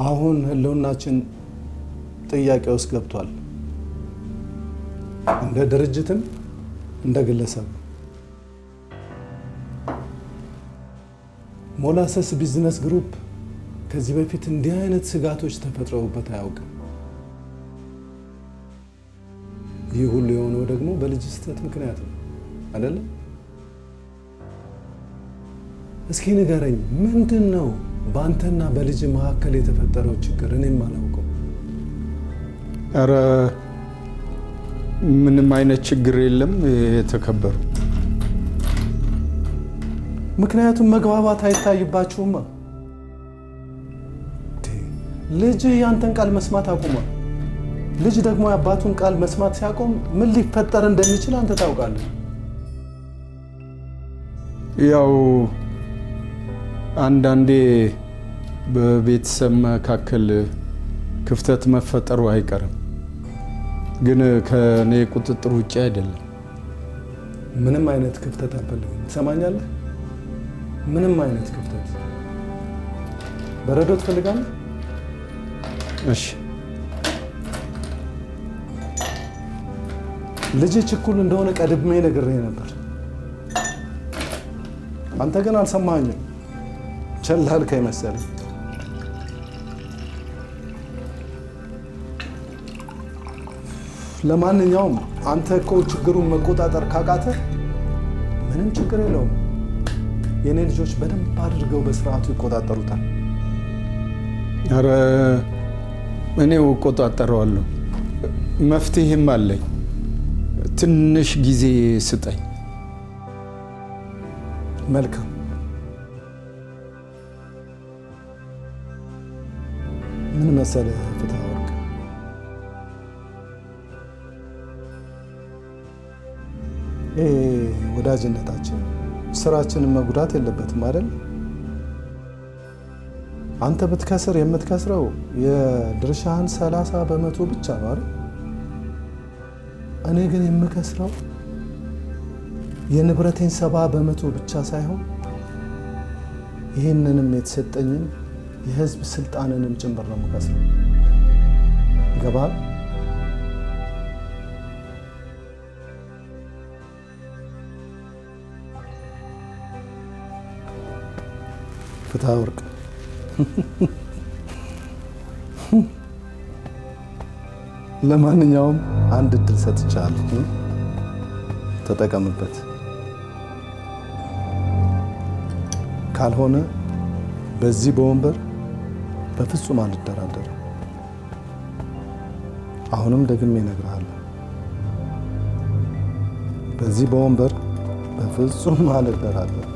አሁን ህልውናችን ጥያቄ ውስጥ ገብቷል። እንደ ድርጅትም እንደ ግለሰብ ሞላሰስ ቢዝነስ ግሩፕ ከዚህ በፊት እንዲህ አይነት ስጋቶች ተፈጥረውበት አያውቅም። ይህ ሁሉ የሆነው ደግሞ በልጅ ስህተት ምክንያት ነው አይደለም? እስኪ ንገረኝ፣ ምንድን ነው በአንተና በልጅ መካከል የተፈጠረው ችግር? እኔም አላውቀው። ኧረ ምንም አይነት ችግር የለም የተከበሩ። ምክንያቱም መግባባት አይታይባችሁማ። ልጅ ያንተን ቃል መስማት አቁሟል። ልጅ ደግሞ የአባቱን ቃል መስማት ሲያቆም ምን ሊፈጠር እንደሚችል አንተ ታውቃለህ። ያው አንዳንዴ በቤተሰብ መካከል ክፍተት መፈጠሩ አይቀርም፣ ግን ከኔ ቁጥጥር ውጪ አይደለም። ምንም አይነት ክፍተት አልፈልግም። ትሰማኛለህ? ምንም አይነት ክፍተት። በረዶ ትፈልጋለህ? እሺ። ልጅ ችኩል እንደሆነ ቀድሜ ነግሬህ ነበር። አንተ ግን አልሰማኸኝም። ቸል አልከኝ መሰለኝ። ለማንኛውም አንተ እኮ ችግሩን መቆጣጠር ካቃተ ምንም ችግር የለውም። የኔ ልጆች በደንብ አድርገው በስርዓቱ ይቆጣጠሩታል። ኧረ እኔው እቆጣጠረዋለሁ። መፍትሄም አለኝ። ትንሽ ጊዜ ስጠኝ። መልካም። ምን መሰለህ ፍትሐወርቅ፣ ወዳጅነታችን ስራችንን መጉዳት የለበትም አይደል? አንተ ብትከስር የምትከስረው የድርሻህን 30% ብቻ ነው አይደል? እኔ ግን የምከስረው የንብረቴን 70% ብቻ ሳይሆን ይህንንም የተሰጠኝን የህዝብ ስልጣንንም ጭምር ነው የምከስረው። ይገባል? ፍትሐወርቅ፣ ለማንኛውም አንድ እድል ሰጥቻለሁ፣ ተጠቀምበት። ካልሆነ በዚህ በወንበር በፍጹም አልደራደርም። አሁንም ደግሜ እነግርሃለሁ፣ በዚህ በወንበር በፍጹም አልደራደርም።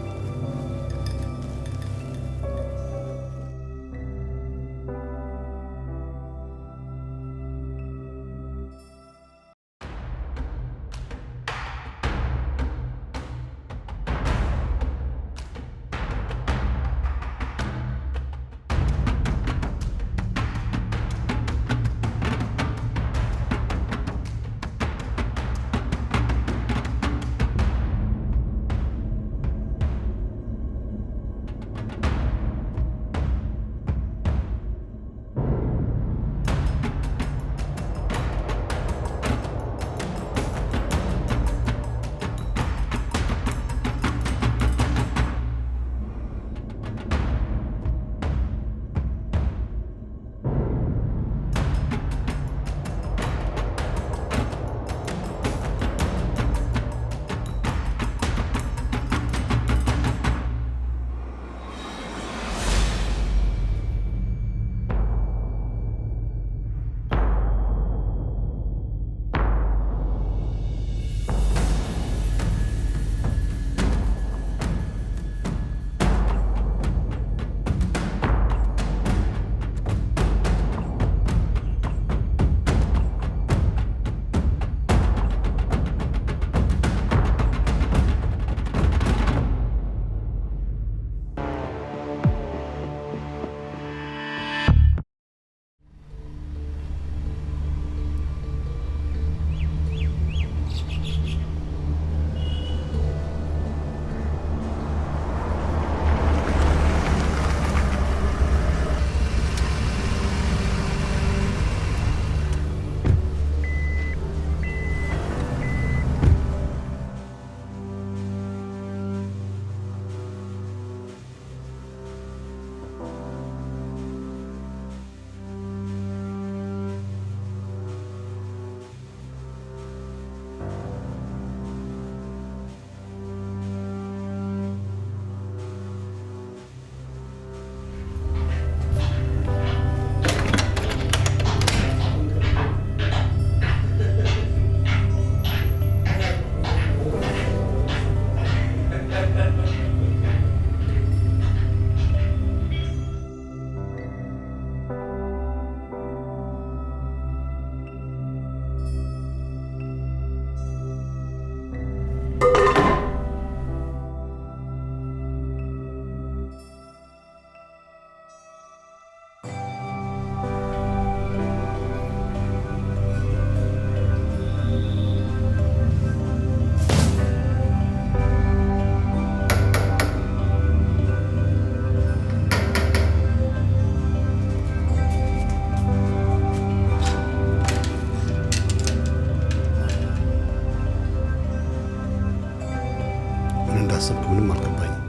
እንዳሰብክ ምንም አልገባኝም።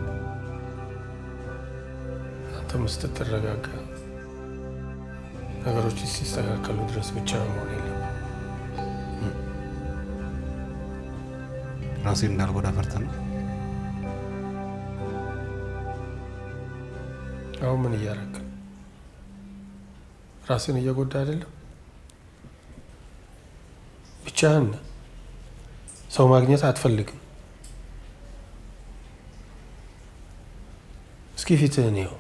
አንተም ስትረጋጋ ነገሮች ሲስተካከሉ ድረስ ብቻ መሆን የለም። ራሴን እንዳልጎዳ ፈርተህ ነው? አሁን ምን እያደረግህ ነው? ራስን እየጎዳ አይደለም? ብቻህን ሰው ማግኘት አትፈልግም። እስኪ ፊትህን ይኸው።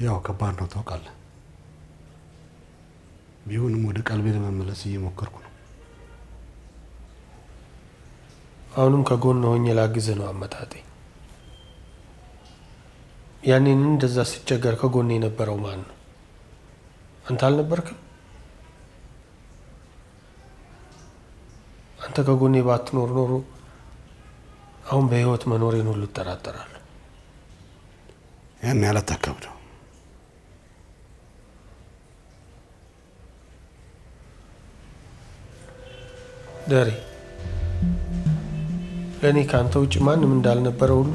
ያው ከባድ ነው ታውቃለህ። ቢሆንም ወደ ቀልቤ ለመመለስ እየሞከርኩ ነው። አሁንም ከጎን ሆኜ ላግዝህ ነው አመጣጤ። ያኔን እንደዛ ስቸገር ከጎን የነበረው ማን ነው? አንተ አልነበርክም? አንተ ከጎኔ ባትኖር ኖሮ አሁን በህይወት መኖሬን ሁሉ እጠራጠራለሁ። ያን ያህል አታካብደው። ደሬ ለእኔ ከአንተ ውጭ ማንም እንዳልነበረ ሁሉ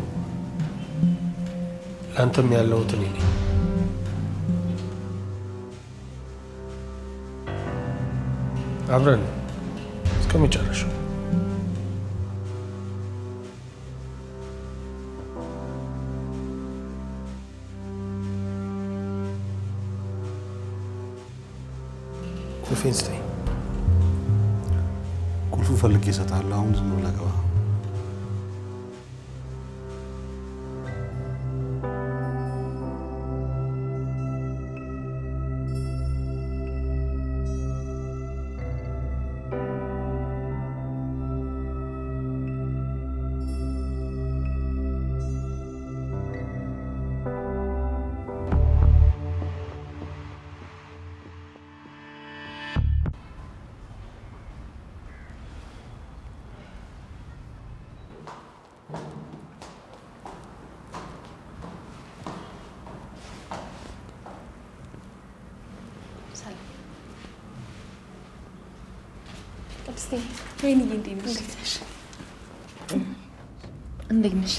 ለአንተም ያለሁት እኔ ነኝ። አብረን እስከ መጨረሻው። ቁልፌን ስጠኝ። ቁልፉ ፈልጌ እሰጥሃለሁ። አሁን ዝም ብለህ ግባ። ቅድስቴ ወይኔ እንዴት ነሽ? እንዴት ነሽ?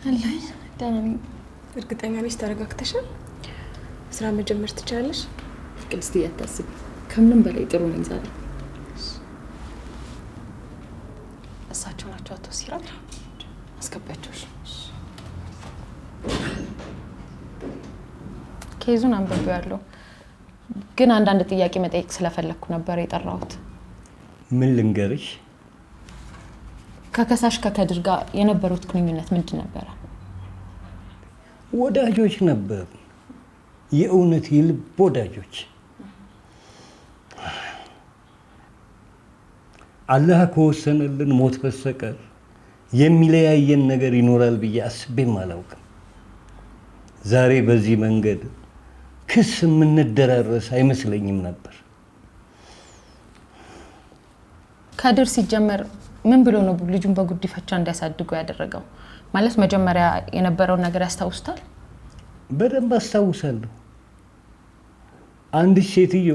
አለኝ ደህና ነኝ። እርግጠኛ ነሽ ተረጋግተሻል? ስራ መጀመር ትችላለሽ? ቅድስቴ አታስቢ፣ ከምንም በላይ ጥሩ ነኝ ዛሬ። እሳቸው ናቸው አቶ ሲራጅ። አስገባቸው። ኬዙን አንብቤዋለሁ፣ ግን አንዳንድ ጥያቄ መጠየቅ ስለፈለግኩ ነበር የጠራሁት። ምን ልንገርሽ? ከከሳሽ ከከድር ጋር የነበሩት ግንኙነት ምንድን ነበረ? ወዳጆች ነበሩ፣ የእውነት የልብ ወዳጆች። አላህ ከወሰነልን ሞት በስተቀር የሚለያየን ነገር ይኖራል ብዬ አስቤም አላውቅም። ዛሬ በዚህ መንገድ ክስ የምንደራረስ አይመስለኝም ነበር። ከድር ሲጀመር ምን ብሎ ነው ልጁን በጉዲፈቻ እንዲያሳድጉ ያደረገው? ማለት መጀመሪያ የነበረውን ነገር ያስታውስታል? በደንብ አስታውሳለሁ። አንድ ሴትዮ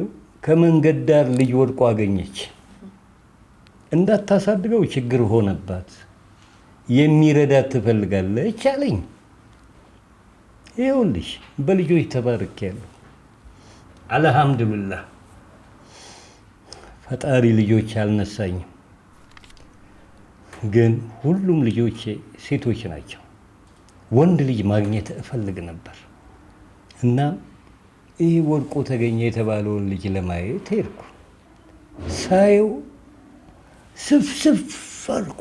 ከመንገድ ዳር ልጅ ወድቆ አገኘች። እንዳታሳድገው ችግር ሆነባት። የሚረዳት ትፈልጋለች አለኝ። ይኸውልሽ በልጆች ተባርኬያለሁ። አልሐምዱሊላህ ፈጣሪ ልጆች አልነሳኝም። ግን ሁሉም ልጆቼ ሴቶች ናቸው። ወንድ ልጅ ማግኘት እፈልግ ነበር እና ይህ ወድቆ ተገኘ የተባለውን ልጅ ለማየት ሄድኩ። ሳየው ስፍስፍ አልኩ።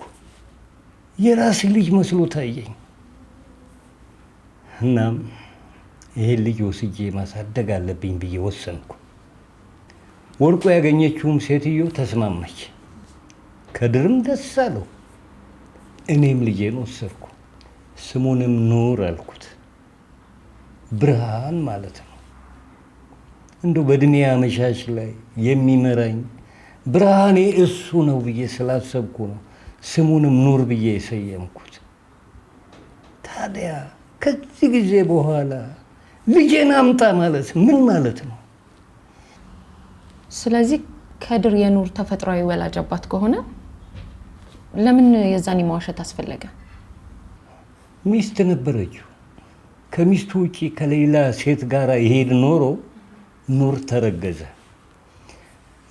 የራሴ ልጅ መስሎ ታየኝ። እናም ይሄን ልጅ ወስጄ ማሳደግ አለብኝ ብዬ ወሰንኩ። ወድቆ ያገኘችውም ሴትዮ ተስማማች። ከድርም ደስ አለው። እኔም ልጄን ወሰድኩ። ስሙንም ኑር አልኩት። ብርሃን ማለት ነው። እንደው በእድሜ አመሻሽ ላይ የሚመራኝ ብርሃኔ እሱ ነው ብዬ ስላሰብኩ ነው ስሙንም ኑር ብዬ የሰየምኩት። ታዲያ ከዚህ ጊዜ በኋላ ልጄን አምጣ ማለት ምን ማለት ነው? ስለዚህ ከድር የኑር ተፈጥሯዊ ወላጅ አባት ከሆነ ለምን የዛኔ መዋሸት አስፈለገ? ሚስት ነበረችው። ከሚስቱ ውጪ ከሌላ ሴት ጋር ይሄድ ኖሮ ኑር ተረገዘ።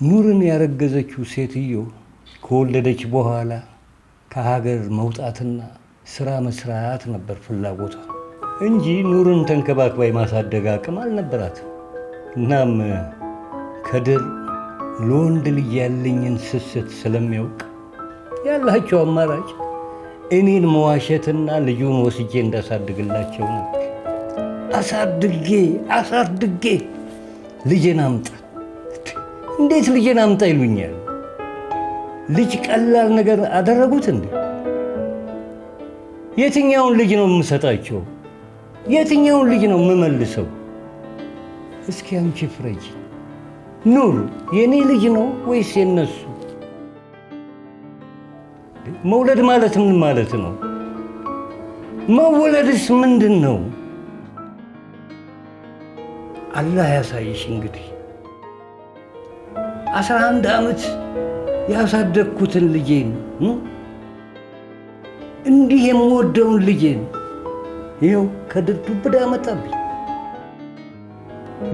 ኑርን ያረገዘችው ሴትዮ ከወለደች በኋላ ከሀገር መውጣትና ስራ መስራት ነበር ፍላጎቷ እንጂ ኑርን ተንከባክባ ማሳደግ አቅም አልነበራትም። እናም ከድር ለወንድ ልጅ ያለኝን ስስት ስለሚያውቅ ያላቸው አማራጭ እኔን መዋሸትና ልጁን ወስጄ እንዳሳድግላቸው ነበር። አሳድጌ ልጄን አምጣ። እንዴት ልጄን አምጣ ይሉኛል? ልጅ ቀላል ነገር አደረጉት እንዴ? የትኛውን ልጅ ነው የምሰጣቸው? የትኛውን ልጅ ነው የምመልሰው? እስኪ አንቺ ፍረጂ። ኑር የኔ ልጅ ነው ወይስ የነሱ? መውለድ ማለት ምን ማለት ነው? መወለድስ ምንድን ነው? አላህ ያሳይሽ። እንግዲህ 11 ዓመት ያሳደግኩትን ልጄን እንዲህ የምወደውን ልጄን ይኸው ከድር ዱብዳ መጣብኝ።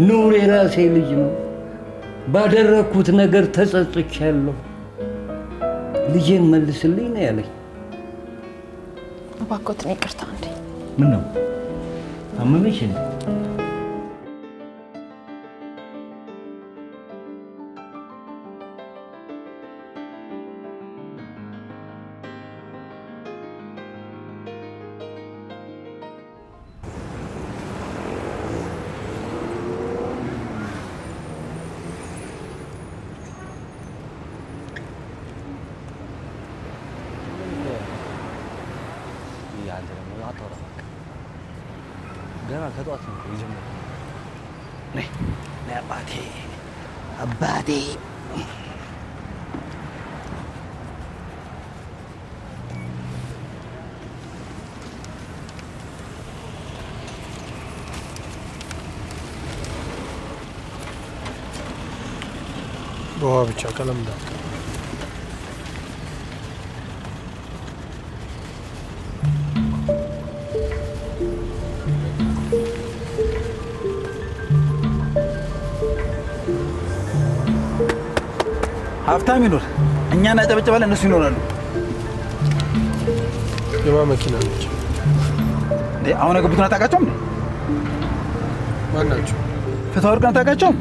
ኑር የራሴ ልጅ ነው። ባደረግኩት ነገር ተጸጽቻለሁ። ልጄን መልስልኝ ነው ያለኝ። እባክዎትን ይቅርታ። እንዴ ምን ነው አመመሽ እንዴ? ገና ከጧት ነው የጀመረው። ነይ አባቴ በውሃ ብቻ ቀለም እንዳለ ሀብታም ይኖር እኛ እናጨበጭባለን፣ እነሱ ይኖራሉ። የማን መኪና ነች? አሁን የገቡትን አታውቃቸውም? ማን ናቸው? ፍትሐ ወርቅን አታውቃቸውም?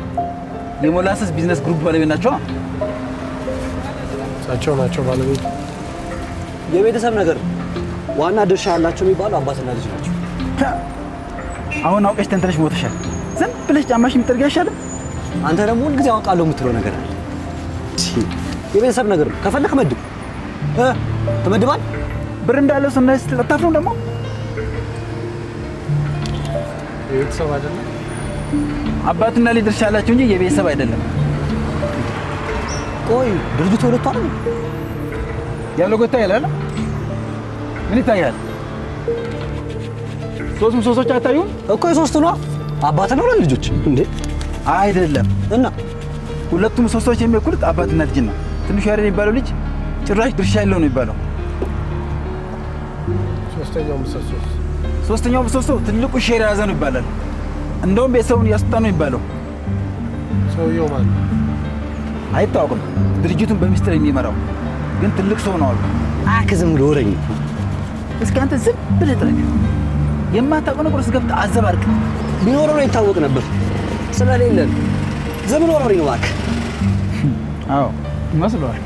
የሞላሰስ ቢዝነስ ግሩፕ ባለቤት ናቸው። እሳቸው ናቸው ባለቤት። የቤተሰብ ነገር ዋና ድርሻ ያላቸው የሚባሉ አባትና ልጅ ናቸው። አሁን አውቀሽ ተንተረሽ ሞተሻል። ዝም ብለሽ ጫማሽ የምትጠርጊ አይሻልም? አንተ ደግሞ ሁልጊዜ አውቃለሁ የምትለው ነገር አለ። የቤተሰብ ነገር ነው። ከፈለክ መድብ ተመድባል። ብር እንዳለው ሰው እናይስ ተጣጣፍም ደግሞ የቤተሰብ አይደለም። አባትና ልጅ ድርሻ ያላቸው እንጂ የቤተሰብ አይደለም። ቆይ ድርጅቱ ሁለቱ አይደል? ያለው ጎታ ይላል። ምን ይታያል? ሶስት ምሰሶች አይታዩም እኮ? የሶስቱ ነው። አባትና ሁለት ልጆች እንዴ? አይደለም። እና ሁለቱም ምሰሶች የሚያኩሉት አባትና ልጅ ነው። ትንሹ ያሬድ የሚባለው ልጅ ጭራሽ ድርሻ ያለው ነው የሚባለው። ሶስተኛው ምሰሶ ትልቁ ሼር የያዘ ነው ይባላል። እንደውም ቤተሰቡን እያስወጣ ነው የሚባለው። ሰውየው ማለት አይታወቅም። ድርጅቱን በሚስጥር የሚመራው ግን ትልቅ ሰው ነው አሉ። አክዝም ዶረኝ። እስኪ አንተ ዝም ብለህ ጥረግ። የማታውቀው ነገር ውስጥ ገብተህ አዘባርቅ። ቢኖረው ነው ይታወቅ ነበር። ስለሌለን ዘመን ወራሪ ነው እባክህ። አዎ ይመስለዋል።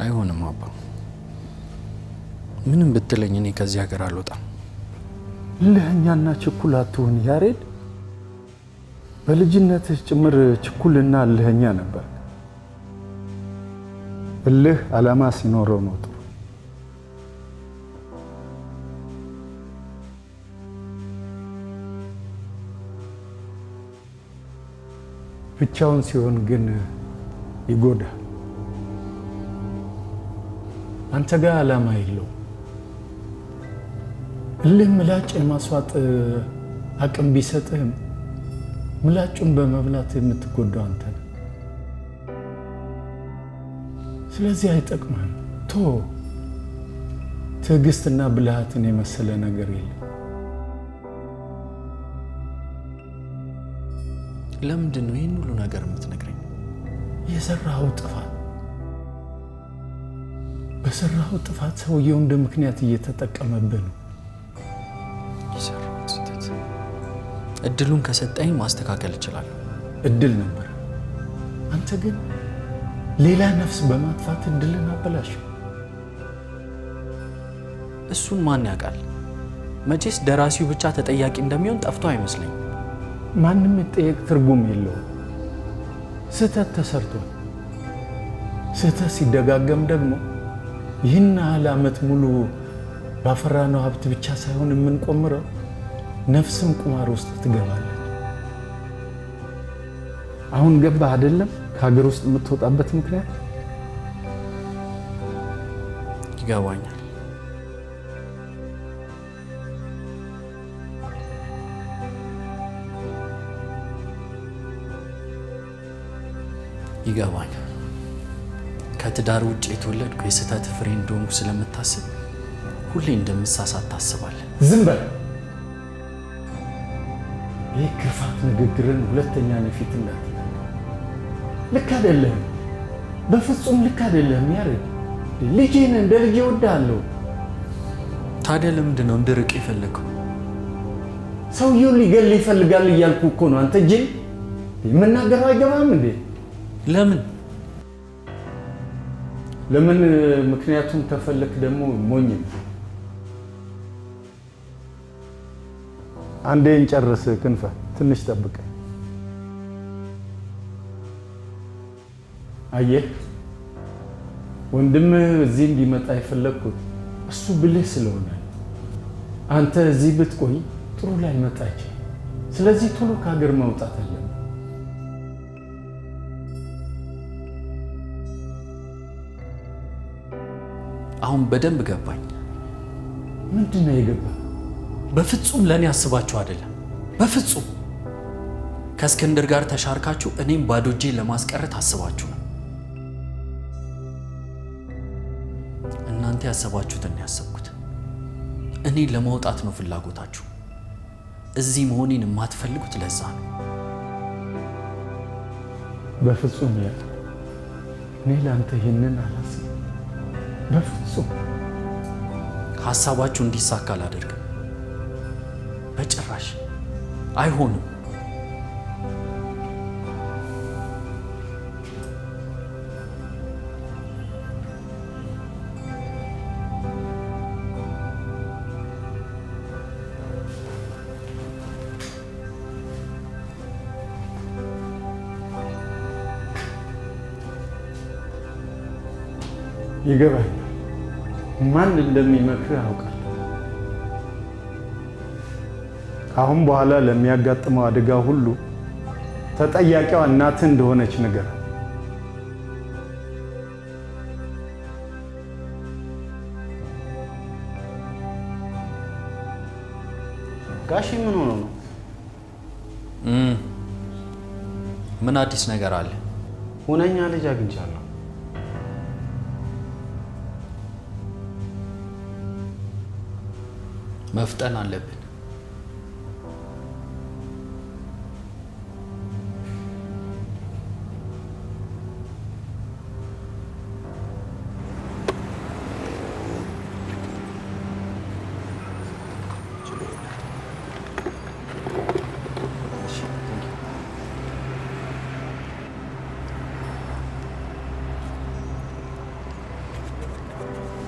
አይሆንም አባ፣ ምንም ብትለኝ እኔ ከዚህ ሀገር አልወጣም። ለእኛና ችኩል አትሁን ያሬድ። በልጅነትህ ጭምር ችኩልና እልህኛ ነበር። እልህ ዓላማ ሲኖረው ነው ጥሩ። ብቻውን ሲሆን ግን ይጎዳል። አንተ ጋር ዓላማ የለውም። እልህ ምላጭ የማስዋጥ አቅም ቢሰጥህም ምላጩን በመብላት የምትጎዳው አንተ ነህ። ስለዚህ አይጠቅምህም። ትዕግስትና ብልሃትን የመሰለ ነገር የለም። ለምንድን ነው ይህን ሁሉ ነገር የምትነግረኝ? የሰራኸው ጥፋት በሰራኸው ጥፋት ሰውየው እንደ ምክንያት እየተጠቀመብህ ነው። የሰራሁት ስህተት እድሉን ከሰጠኝ ማስተካከል እችላለሁ። እድል ነበር። አንተ ግን ሌላ ነፍስ በማጥፋት እድልን አበላሸው። እሱን ማን ያውቃል? መቼስ ደራሲው ብቻ ተጠያቂ እንደሚሆን ጠፍቶ አይመስለኝ። ማንም የጠየቅ ትርጉም የለውም። ስህተት ተሰርቷል። ስህተት ሲደጋገም ደግሞ ይህን ያህል ዓመት ሙሉ ባፈራነው ሀብት ብቻ ሳይሆን የምንቆምረው ነፍስም ቁማር ውስጥ ትገባለች። አሁን ገባህ አይደለም? ከሀገር ውስጥ የምትወጣበት ምክንያት ይገባኛል። ይገባኛል። ከትዳር ውጭ የተወለድኩ የስህተት ፍሬ እንደሆንኩ ስለምታስብ ሁሌ እንደምሳሳት ታስባለህ። ዝም በል። ይህ ክፋት ንግግርን ሁለተኛ ነፊት እንዳትናገር። ልክ አይደለህም። በፍጹም ልክ አይደለህም። ያሬድ ልጄን እንደ ልጄ እወድሃለሁ። ታዲያ ለምንድን ነው እንድርቅ የፈለገው? ሰውየው ሊገል ይፈልጋል እያልኩ እኮ ነው። አንተ ጅል የምናገረው አይገባም እንዴ? ለምን? ምክንያቱም ከፈለክ ደግሞ ሞኝ ነው። አንዴ እንጨርስ ክንፈ፣ ትንሽ ጠብቀኝ። አየህ ወንድምህ እዚህ እንዲመጣ የፈለግኩት እሱ ብልህ ስለሆነ፣ አንተ እዚህ ብትቆይ ጥሩ ላይ መጣች። ስለዚህ ቶሎ ከሀገር መውጣት አለብን። አሁን በደንብ ገባኝ። ምንድን ነው የገባህ? በፍጹም ለእኔ አስባችሁ አይደለም። በፍጹም ከእስክንድር ጋር ተሻርካችሁ እኔም ባዶ እጄን ለማስቀረት አስባችሁ ነው። እናንተ ያሰባችሁትን ነው ያሰብኩት። እኔ ለማውጣት ነው ፍላጎታችሁ። እዚህ መሆኔን የማትፈልጉት ለዛ ነው። በፍጹም ያ እኔ ለአንተ ይህንን አላስብም። በፍጹም ሀሳባችሁ እንዲሳካ አላደርግም። በጭራሽ አይሆንም። ይገባኛል። ማን እንደሚመክርህ አውቃለሁ። ከአሁን በኋላ ለሚያጋጥመው አደጋ ሁሉ ተጠያቂዋ እናትህ እንደሆነች ነገር ጋሺ ምን ሆኖ ነው? ምን አዲስ ነገር አለ? ሁነኛ ልጅ አግኝቻለሁ። መፍጠን አለብን።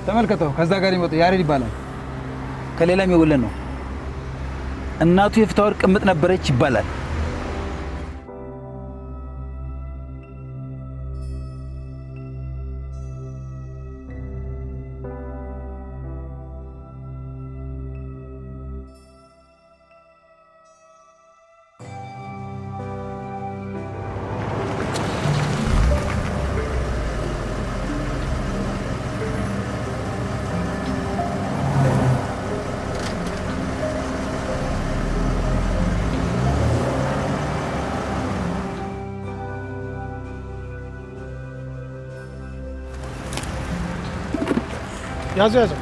ተመልከተው። ከዛ ጋር ይመጣ ያሬድ ይባላል። ከሌላም የወለን ነው። እናቱ የፍትሐ ወርቅ ቅምጥ ነበረች ይባላል። ያዘው ያዘው።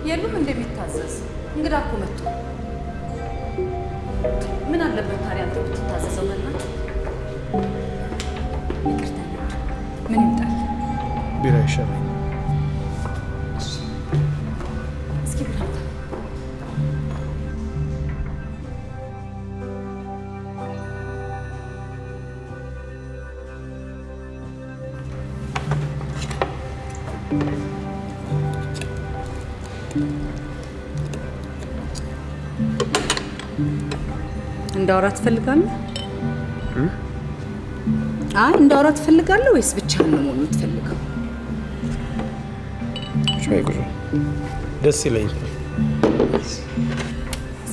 የሉም እንደሚታዘዝ እንግዳ እኮ መጥቶ ምን አለበት ታዲያ አንተ ብትታዘዘው? በእናትህ ይቅርታ፣ ምን ይምጣል? ቢራ ይሻላል። እስኪ ብራታ እንዳወራ ትፈልጋለህ? አይ እንዳወራ ትፈልጋለህ ወይስ ብቻህን ነው መሆን የምትፈልገው? ደስ ይለኛል።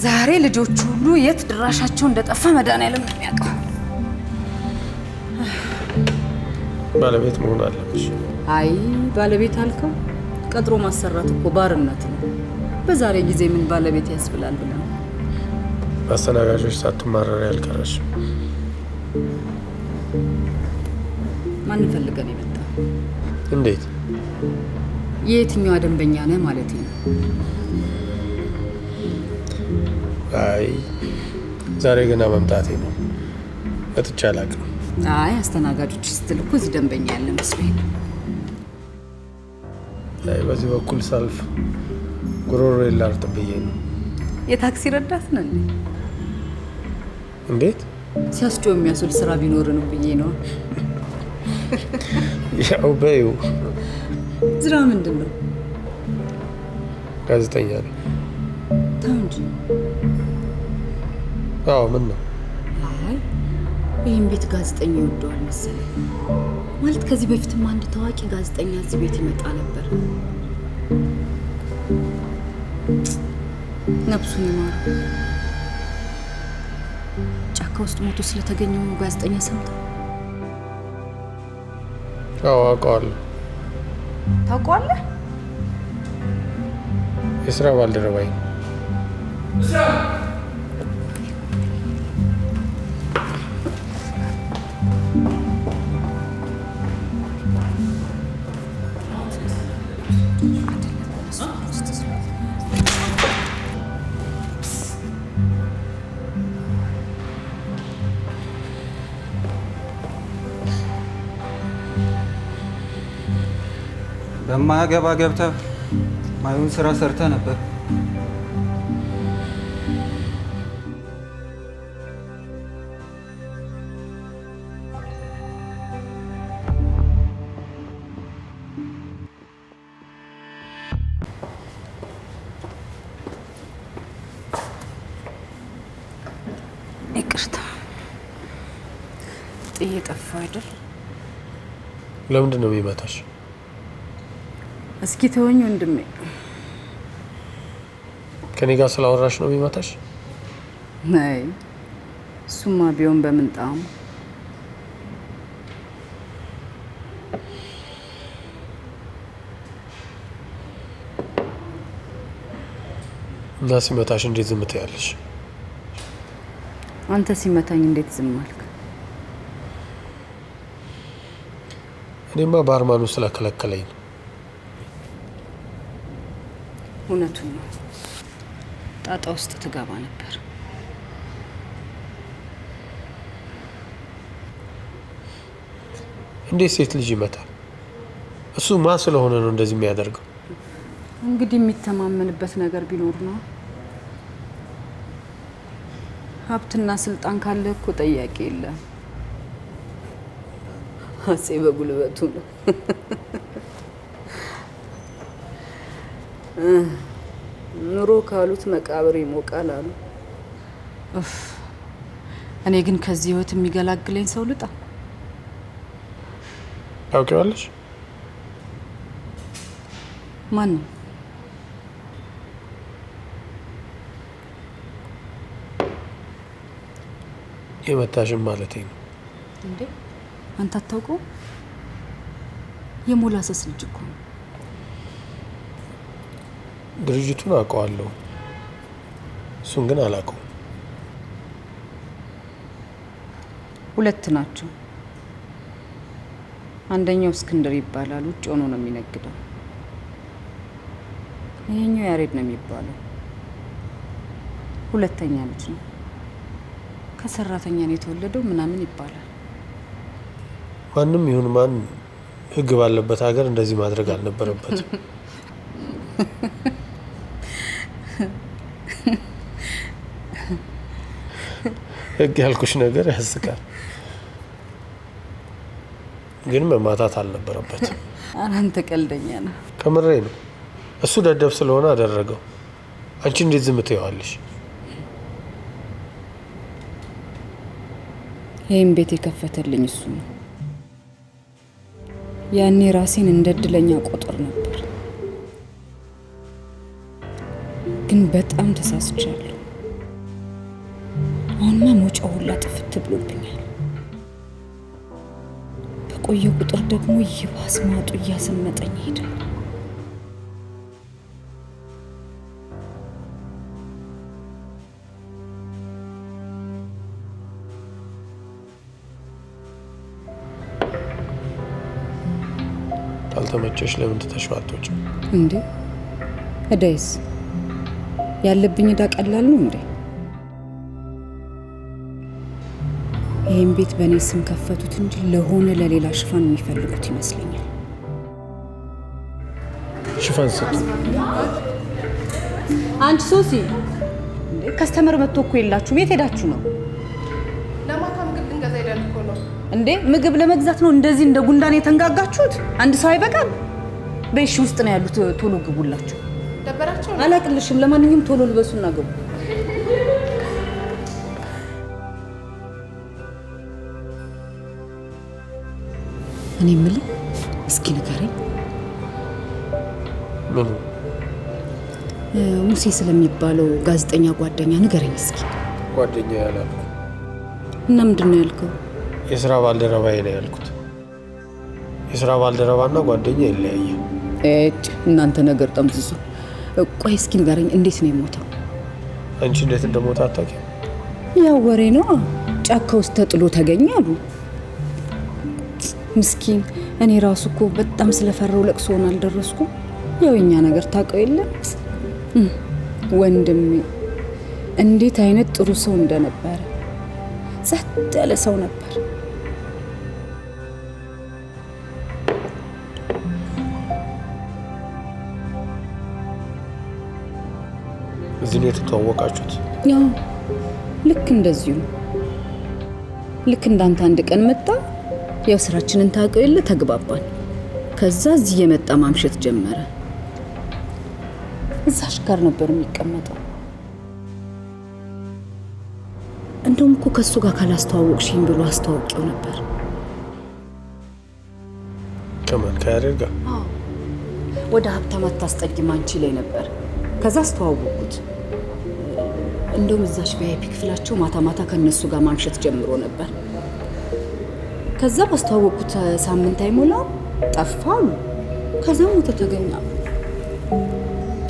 ዛሬ ልጆቹ ሁሉ የት ድራሻቸው እንደጠፋ መድኃኒዓለም ነው የሚያውቀው። ባለቤት መሆን አለብሽ። አይ ባለቤት አልከው? ቀጥሮ ማሰራት እኮ ባርነት ነው። በዛሬ ጊዜ ምን ባለቤት ያስብላል ብለህ ነው? አስተናጋጆች ሳትማረር ያልቀረሽ። ማንን ፈልገህ ነው የመጣው? እንዴት? የየትኛዋ ደንበኛ ነህ ማለት ነው? አይ ዛሬ ገና መምጣቴ ነው። መጥቼ አላውቅም። አይ አስተናጋጆች ስትል እኮ እዚህ ደንበኛ ያለ መስሎኝ ነው። አይ በዚህ በኩል ሳልፍ ጉሮሮ ላርጥ ብዬ ነው። የታክሲ ረዳት ነን እንዴ? እንዴት? ሲያስጮ የሚያስብል ስራ ቢኖርን ብዬ ነው። ያው በይው። ዝራ ምንድን ነው? ጋዜጠኛ ነኝ። ተው እንጂ። አዎ ምን ነው? አይ ይህን ቤት ጋዜጠኛ ይወደዋል መሰለኝ። ማለት ከዚህ በፊትም አንድ ታዋቂ ጋዜጠኛ እዚህ ቤት ይመጣ ነበር። ነፍሱን ይማረው። ጫካ ውስጥ ሞቶ ስለተገኘው ጋዜጠኛ ሰምተው? አዎ አውቀዋለሁ። ታውቀዋለህ? የስራ ባልደረባዬ። በማያገባ ገብተህ ማይሆን ስራ ሰርተህ ነበር። ጥዬ ጠፋሁ አይደል? ለምንድን ነው የሚመታሽ? እስኪ ተወኝ ወንድሜ። ከኔ ጋር ስላወራሽ ነው የሚመታሽ? አይ እሱማ ቢሆን በምን ጣዕሙ። እና ሲመታሽ እንዴት ዝም ትያለሽ? አንተ ሲመታኝ እንዴት ዝም አልክ? እኔማ ባርማኑ ስለከለከለኝ ነው። እውነቱን ነው። ጣጣ ውስጥ ትገባ ነበር። እንዴት ሴት ልጅ ይመታል? እሱ ማን ስለሆነ ነው እንደዚህ የሚያደርገው? እንግዲህ የሚተማመንበት ነገር ቢኖር ነው። ሀብትና ስልጣን ካለ እኮ ጠያቂ የለም። አፄ በጉልበቱ ነው። ኑሮ ካሉት መቃብር ይሞቃል አሉ። እኔ ግን ከዚህ ህይወት የሚገላግለኝ ሰው ልጣ። ታውቂዋለሽ? ማን ነው? የመታሽም ማለቴ ነው። እንዴ አንተ አታውቀው? የሞላሰስ ልጅ እኮ ነው። ድርጅቱን አውቀዋለሁ፣ እሱን ግን አላውቀውም። ሁለት ናቸው። አንደኛው እስክንድር ይባላል፣ ውጭ ሆኖ ነው የሚነግደው። ይሄኛው ያሬድ ነው የሚባለው፣ ሁለተኛ ልጅ ነው። ከሰራተኛ ነው የተወለደው ምናምን ይባላል። ማንም ይሁን ማን ህግ ባለበት ሀገር እንደዚህ ማድረግ አልነበረበትም። ህግ ያልኩሽ ነገር ያስቃል፣ ግን መማታት አልነበረበትም። አንተ ቀልደኛ ነህ። ከምሬ ነው። እሱ ደደብ ስለሆነ አደረገው። አንቺ እንዴት ዝም ትይዋለሽ? ይህም ቤት የከፈተልኝ እሱ ነው። ያኔ ራሴን እንደ እድለኛ ቆጥር ነበር፣ ግን በጣም ተሳስቻለሁ። አሁንማ መውጫው ሁላ ጥፍት ብሎብኛል። በቆየ ቁጥር ደግሞ ይባስ ማጡ እያሰመጠኝ ይሄዳል። ካልተመቸሽ ለምን ተተሽዋቶች እንዴ? እዳይስ ያለብኝ እዳ ቀላል ነው እንዴ? ይህን ቤት በእኔ ስም ከፈቱት እንጂ ለሆነ ለሌላ ሽፋን የሚፈልጉት ይመስለኛል። ሽፋን ሰጥ። አንቺ ሶሲ፣ ከስተመር መጥቶ እኮ የላችሁም። የት ሄዳችሁ ነው? ለማታ ምግብ ልንገዛ ሄደን እኮ ነው። እንዴ ምግብ ለመግዛት ነው እንደዚህ እንደ ጉንዳን የተንጋጋችሁት? አንድ ሰው አይበቃም? በእሺ ውስጥ ነው ያሉት። ቶሎ ግቡላችሁ። ደበራቸው? አላቅልሽም። ለማንኛውም ቶሎ ልበሱና ግቡ። እኔ የምልህ እስኪ ንገረኝ፣ ምን ሙሴ ስለሚባለው ጋዜጠኛ ጓደኛ ንገረኝ እስኪ። ጓደኛ ያላልኩ እና ምንድን ነው ያልከው? የስራ ባልደረባዬ ነው ያልኩት። የስራ ባልደረባና ጓደኛ ይለያያል። እናንተ ነገር ጠምዝዙ። ቆይ እስኪ ንገረኝ፣ እንዴት ነው የሞተው? አንቺ እንዴት እንደሞተ አታውቂም? ያው ወሬ ነው። ጫካ ውስጥ ተጥሎ ተገኘ አሉ። ምስኪን። እኔ ራሱ እኮ በጣም ስለፈራው ለቅሶን አልደረስኩም። ያው የኛ ነገር ታውቀው የለም ወንድሜ፣ እንዴት አይነት ጥሩ ሰው እንደነበረ። ጸጥ ያለ ሰው ነበር። እዚህ ነው የተተዋወቃችሁት? ያው ልክ እንደዚሁ። ልክ እንዳንተ አንድ ቀን መጣ። ያው ስራችንን ታውቀው የለ ተግባባን። ከዛ እዚህ የመጣ ማምሸት ጀመረ። እዛሽ ጋር ነበር የሚቀመጠው። እንደውም እኮ ከሱ ጋር ካላስተዋወቅሽኝ ብሎ አስተዋውቂው ነበር። ከማን ከያደርጋ? አዎ ወደ ሀብታም አታስጠጊም አንቺ ላይ ነበር። ከዛ አስተዋወቅኩት። እንደውም እዛሽ ቪአይፒ ክፍላቸው ማታ ማታ ከነሱ ጋር ማምሸት ጀምሮ ነበር። ከዛ ባስተዋወቅኩት ሳምንት አይሞላው ጠፋ አሉ። ከዛ ሞተ ተገኘ።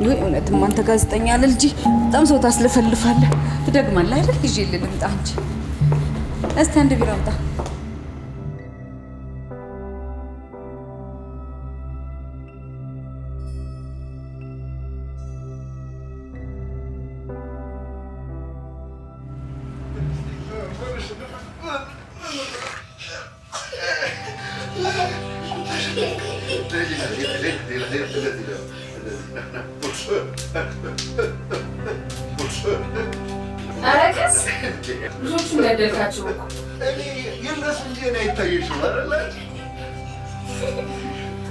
ወይ እውነትም አንተ ጋዜጠኛ ነህ ልጅ፣ በጣም ሰው ታስለፈልፋለህ። ትደግማለህ አይደል? ይዤ ልምጣ እንጂ እስቲ አንድ ቢራ አምጣ። አረቀስ ልጆቹን ገደልካቸው እኮ። የእነሱ እንጂ እኔ አይታየሽም አይደለ?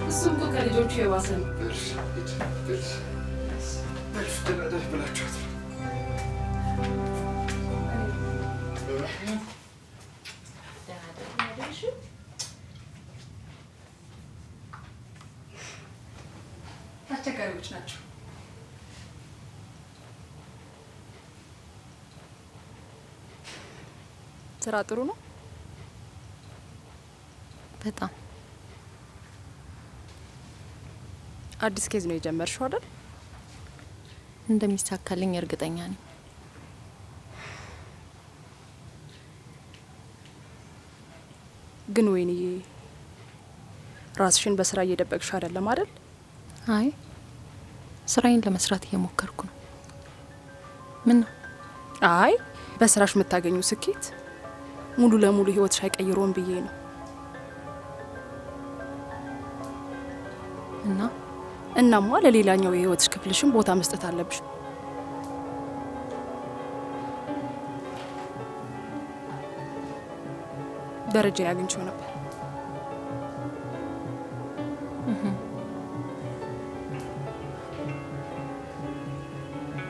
እሱም እኮ ከልጆቹ የባሰ ነው። ብላችኋት አስቸጋሪዎች ናቸው። ስራ ጥሩ ነው በጣም። አዲስ ኬዝ ነው የጀመርሽው አይደል? እንደሚሳካልኝ እርግጠኛ ነኝ። ግን ወይኔ ራስሽን በስራ እየደበቅሽ አይደለም አይደል? አይ ስራዬን ለመስራት እየሞከርኩ ነው። ምን ነው? አይ በስራሽ የምታገኙ ስኬት ሙሉ ለሙሉ ህይወትሽ አይቀይሮም ብዬ ነው። እናማ ለሌላኛው የህይወትሽ ክፍልሽም ቦታ መስጠት አለብሽ። ደረጃ ያግኝቼው ነበር።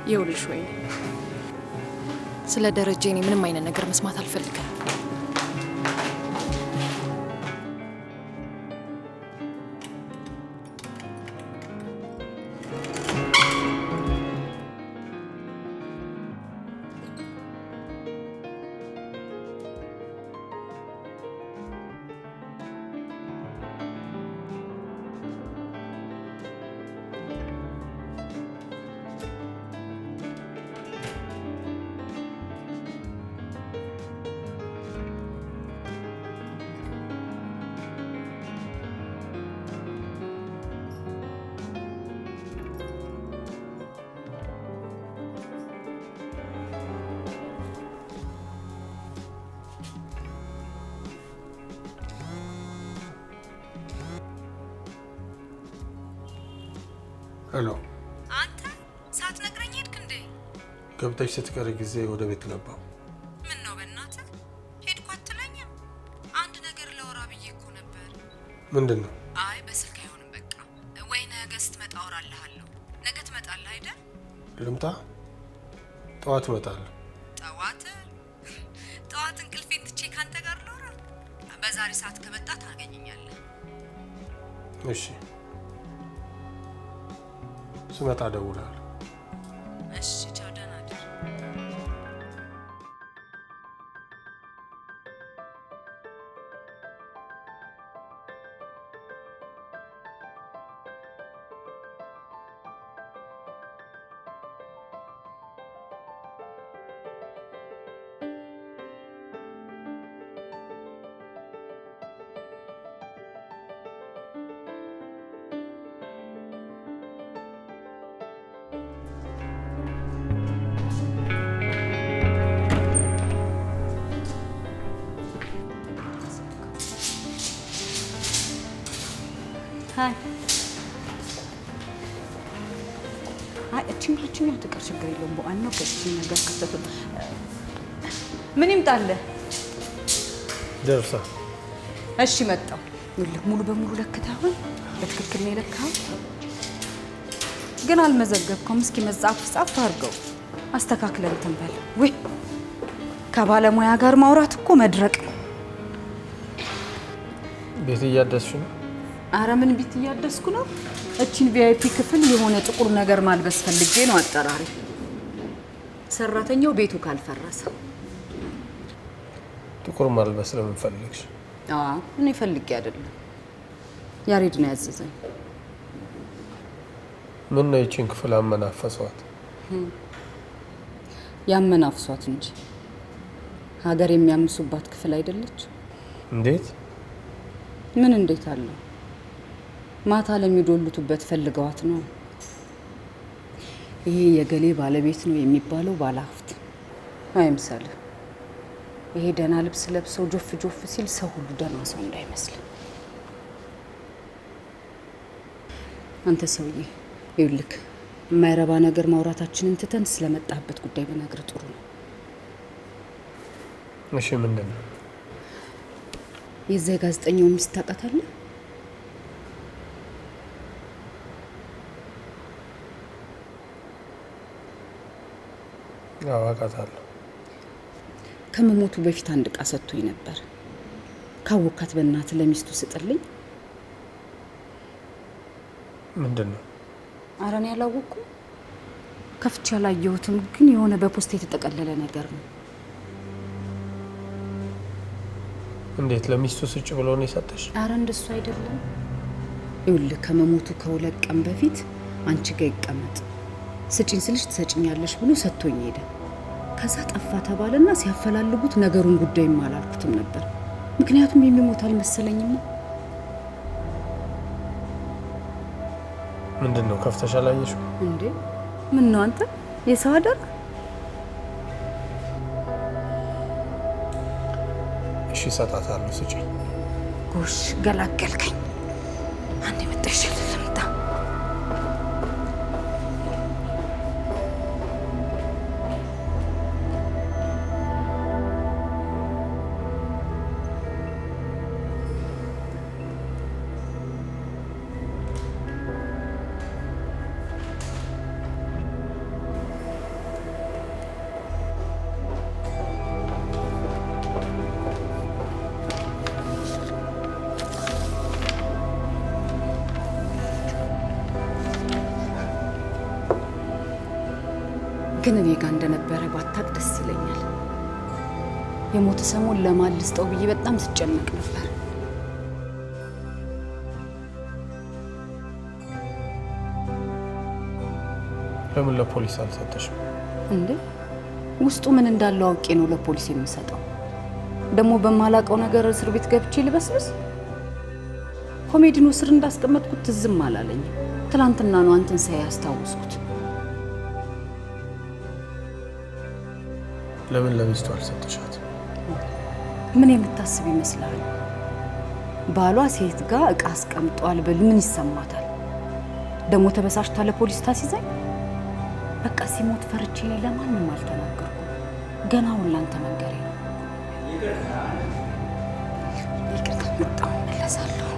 ይኸውልሽ ወይ ስለ ደረጃ እኔ ምንም አይነት ነገር መስማት አልፈልግም። ሄሎ፣ አንተ ሳትነግረኝ ሄድክ እንዴ? ገብተሽ ስትቀሪ ጊዜ ወደ ቤት ገባሁ። ምን ነው በእናትህ ሄድኩ አትለኝም? አንድ ነገር ላወራ ብዬ እኮ ነበር። ምንድን ነው? አይ በስልክ አይሆንም፣ በቃ ወይ ነገ ስትመጣ አወራልሃለሁ። ነገ ትመጣለህ አይደል? ልምጣ? ጠዋት እመጣለሁ። ጠዋት እንቅልፌን ትቼ ካንተ ጋር ላወራ? በዛሬ ሰዓት ከመጣ ታገኘኛለህ። እሺ፣ ስመጣ እደውላለሁ። እሺ፣ ቻው፣ ደህና እደር። እችኛው ትቅር፣ ችግር የለውም። በኋላ ነው ከዚህ ነገር ከተቱ ምን ይምጣልህ? ደርሳ። እሺ መጣው። ይልክ ሙሉ በሙሉ ለክታውን በትክክል ነው የለካው፣ ግን አልመዘገብከውም። እስኪ መጻፍ ጻፍ አድርገው አስተካክለን እንትን በል። ወይ ከባለሙያ ጋር ማውራት እኮ መድረቅ። ቤት እያደስሽ ነው? አረ ምን ቤት እያደስኩ ነው? እቺን ቪአይፒ ክፍል የሆነ ጥቁር ነገር ማልበስ ፈልጌ ነው አጠራሪ። ሰራተኛው ቤቱ ካልፈረሰ ጥቁር ማልበስ ለምን ፈለግሽ? እኔ ፈልጌ አይደለም፣ ያሬድ ነው ያዘዘኝ። ምን ነው ይቺን ክፍል አመናፈሷት? ያመናፍሷት እንጂ ሀገር የሚያምሱባት ክፍል አይደለች። እንዴት? ምን እንዴት አለ? ማታ ለሚዶሉቱበት ፈልገዋት ነው። ይሄ የገሌ ባለቤት ነው የሚባለው ባለሀብት አይምሰል። ይሄ ደህና ልብስ ለብሰው ጆፍ ጆፍ ሲል ሰው ሁሉ ደህና ሰው እንዳይመስል። አንተ ሰውዬ ይልክ የማይረባ ነገር ማውራታችንን ትተን ስለመጣበት ጉዳይ በነገር ጥሩ ነው። እሺ ምንድን ነው? የዛ ጋዜጠኛው ሚስት ታውቃታለህ? አውቃታለሁ። ከመሞቱ በፊት አንድ ዕቃ ሰጥቶኝ ነበር። ካወካት በእናትህ ለሚስቱ ስጥልኝ። ምንድን ነው? ኧረ እኔ አላወኩም። ከፍቼ አላየሁትም፣ ግን የሆነ በፖስት የተጠቀለለ ነገር ነው። እንዴት ለሚስቱ ስጭ ብሎ ነው የሰጠሽ? ኧረ እንደሱ አይደለም። ይኸውልህ ከመሞቱ ከሁለት ቀን በፊት አንቺ ጋር ይቀመጥ ስጪኝ ስልሽ ትሰጪኛለሽ ብሎ ሰጥቶኝ ሄደ። ከዛ ጠፋ ተባለና ሲያፈላልጉት ነገሩን ጉዳይም አላልኩትም ነበር፣ ምክንያቱም የሚሞት አልመሰለኝም። ምንድን ነው ከፍተሽ አላየሽው እንዴ? ምን ነው አንተ የሰው አደራ? እሺ እሰጣታለሁ፣ ስጪኝ። ጎሽ ገላገልከኝ። አንዴ መጣሽ ልምጣ። ግን እኔ ጋር እንደነበረ ባታቅ ደስ ይለኛል። የሞተ ሰሞን ለማን ልስጠው ብዬ በጣም ስጨነቅ ነበር። ለምን ለፖሊስ አልሰጠሽም? እንዴ ውስጡ ምን እንዳለው አውቄ ነው ለፖሊስ የምሰጠው። ደግሞ በማላቀው ነገር እስር ቤት ገብቼ ልበስብስ? ኮሜዲኑ ስር እንዳስቀመጥኩት ትዝም አላለኝ። ትላንትና ነው አንተን ሳይ ያስታወስኩት። ለምን ለሚስቱ አልሰጠሻት? ምን የምታስብ ይመስላል? ባሏ ሴት ጋር እቃ አስቀምጧል ብል ምን ይሰማታል? ደግሞ ተበሳሽታ ለፖሊስ ታስይዘኝ? በቃ ሲሞት ፈርቼ እኔ ለማንም አልተናገርኩም። ገና አሁን ላንተ መንገሬ ነው። ይቅርታ በጣም መለሳለሁ።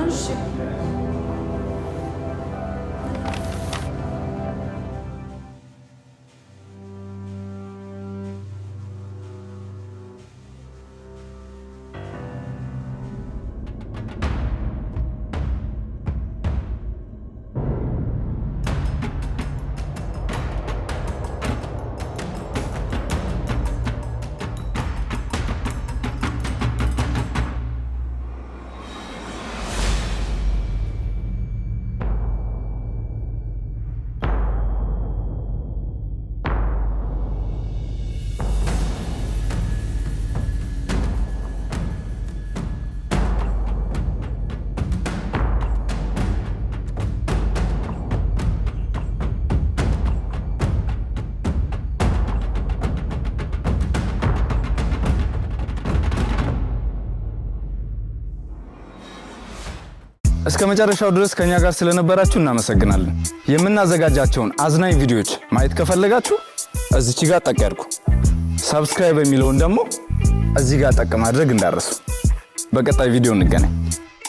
እሺ እስከ መጨረሻው ድረስ ከኛ ጋር ስለነበራችሁ እናመሰግናለን። የምናዘጋጃቸውን አዝናኝ ቪዲዮዎች ማየት ከፈለጋችሁ እዚች ጋር ጠቅ ያድርጉ። ሰብስክራይብ የሚለውን ደግሞ እዚህ ጋር ጠቅ ማድረግ እንዳትረሱ። በቀጣይ ቪዲዮ እንገናኝ።